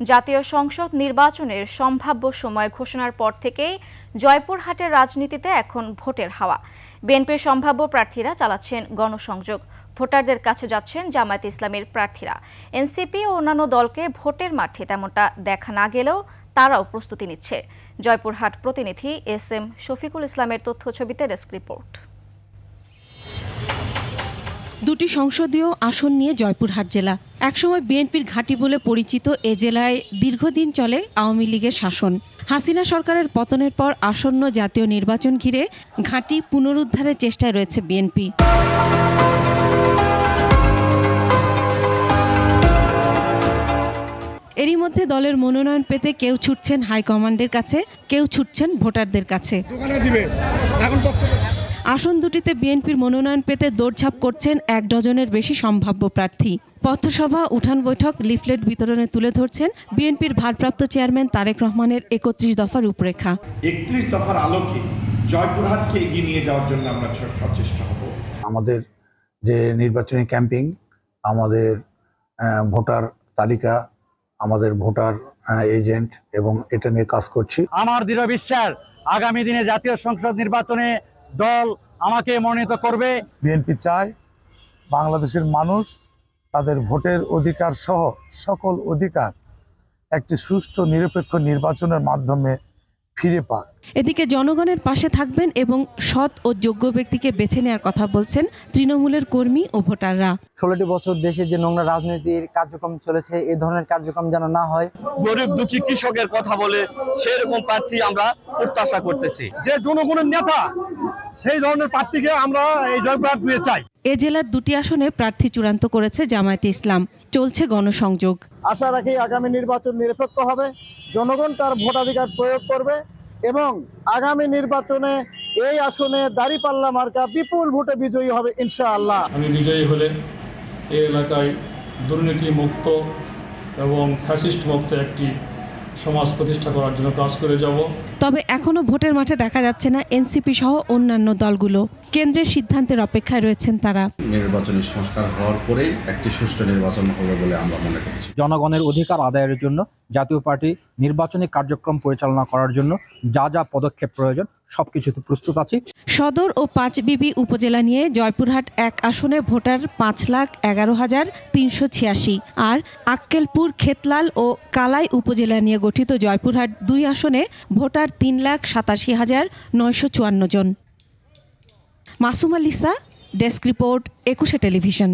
জাতীয় সংসদ নির্বাচনের সম্ভাব্য সময় ঘোষণার পর থেকেই জয়পুরহাটের রাজনীতিতে এখন ভোটের হাওয়া। বিএনপির সম্ভাব্য প্রার্থীরা চালাচ্ছেন গণসংযোগ, ভোটারদের কাছে যাচ্ছেন জামায়াতে ইসলামীর প্রার্থীরা। এনসিপি ও অন্যান্য দলকে ভোটের মাঠে তেমনটা দেখা না গেলেও তারাও প্রস্তুতি নিচ্ছে। জয়পুরহাট প্রতিনিধি SM শফিকুল ইসলামের তথ্যছবিতে ডেস্ক রিপোর্ট। দুটি সংসদীয় আসন নিয়ে জয়পুরহাট জেলা। একসময় বিএনপির ঘাঁটি বলে পরিচিত এ জেলায় দীর্ঘদিন চলে আওয়ামী লীগের শাসন। হাসিনা সরকারের পতনের পর আসন্ন জাতীয় নির্বাচন ঘিরে ঘাঁটি পুনরুদ্ধারের চেষ্টায় রয়েছে বিএনপি। এরই মধ্যে দলের মনোনয়ন পেতে কেউ ছুটছেন হাইকমান্ডের কাছে, কেউ ছুটছেন ভোটারদের কাছে। আসন দুটিতে বিএনপির মনোনয়ন পেতে দৌড়ঝাঁপ করছেন 1 ডজনের বেশি সম্ভাব্য প্রার্থী। পথসভা, উঠান বৈঠক, লিফলেট বিতরণে তুলে ধরছেন বিএনপির ভারপ্রাপ্ত চেয়ারম্যান তারেক রহমানের 31 দফার রূপরেখা। 31 দফার আলোকে জয়পুরহাটকে এগিয়ে নিয়ে যাওয়ার জন্য আমরা সচেষ্ট হব। আমাদের যে নির্বাচনী ক্যাম্পিং, আমাদের ভোটার তালিকা, আমাদের ভোটার এজেন্ট এবং এটা নিয়ে কাজ করছি। আমার দৃঢ় বিশ্বাস আগামী দিনে জাতীয় সংসদ নির্বাচনে দল আমাকে মনোনীত করবে। বিএনপি চায় বাংলাদেশের মানুষ তাদের ভোটের অধিকার সহ সকল অধিকার একটি সুষ্ঠু নিরপেক্ষ নির্বাচনের মাধ্যমে ফিরে পাক। এদিকে জনগণের পাশে থাকবেন এবং সৎ ও যোগ্য ব্যক্তিকে বেছে নেওয়ার কথা বলছেন তৃণমূলের কর্মী ও ভোটাররা। 16টি বছর দেশে যে নোংরা রাজনীতির কার্যক্রম চলেছে, এই ধরনের কার্যক্রম যেন না হয়। গরিব দুঃখী কৃষকের কথা বলে সেরকম প্রার্থী আমরা প্রত্যাশা করতেছি। যে জনগণের নেতা, সেই ধরনের প্রার্থীকে আমরা এই জয়পুরহাট দিয়ে চাই। এ জেলার দুটি আসনে প্রার্থী চূড়ান্ত করেছে জামায়াতে ইসলাম। চলছে গণসংযোগ। আশা রাখি আগামী নির্বাচন নিরপেক্ষ হবে, জনগণ তার ভোটাধিকার প্রয়োগ করবে এবং আগামী নির্বাচনে এই আসনে দাঁড়িপাল্লা মার্কা বিপুল ভোটে বিজয়ী হবে ইনশাআল্লাহ। আমি বিজয়ী হলে এই এলাকায় দুর্নীতি মুক্ত এবং ফ্যাসিস্ট মুক্ত একটি সমাজ প্রতিষ্ঠা করার জন্য কাজ করে যাব। তবে এখনো ভোটের মাঠে দেখা যাচ্ছে না এনসিপি সহ অন্যান্য দলগুলো। কেন্দ্রের সিদ্ধান্তের অপেক্ষায় রয়েছেন তারা। নির্বাচনী সংস্কার হওয়ার পরেই একটি সুষ্ঠু নির্বাচন হবে বলে আমরা মনে করছি। জনগণের অধিকার আদায়ের জন্য জাতীয় পার্টি নির্বাচনী কার্যক্রম পরিচালনা করার জন্য যা যা পদক্ষেপ প্রয়োজন সবকিছুতে প্রস্তুত আছি। সদর ও পাঁচবিবি উপজেলা নিয়ে জয়পুরহাট 1 আসনে ভোটার 5,11,386 আর আক্কেলপুর, খেতলাল ও কালাই উপজেলা নিয়ে গঠিত জয়পুরহাট 2 আসনে ভোটার 3,87,954 জন। Masuma Lisa, desk report, 21 television.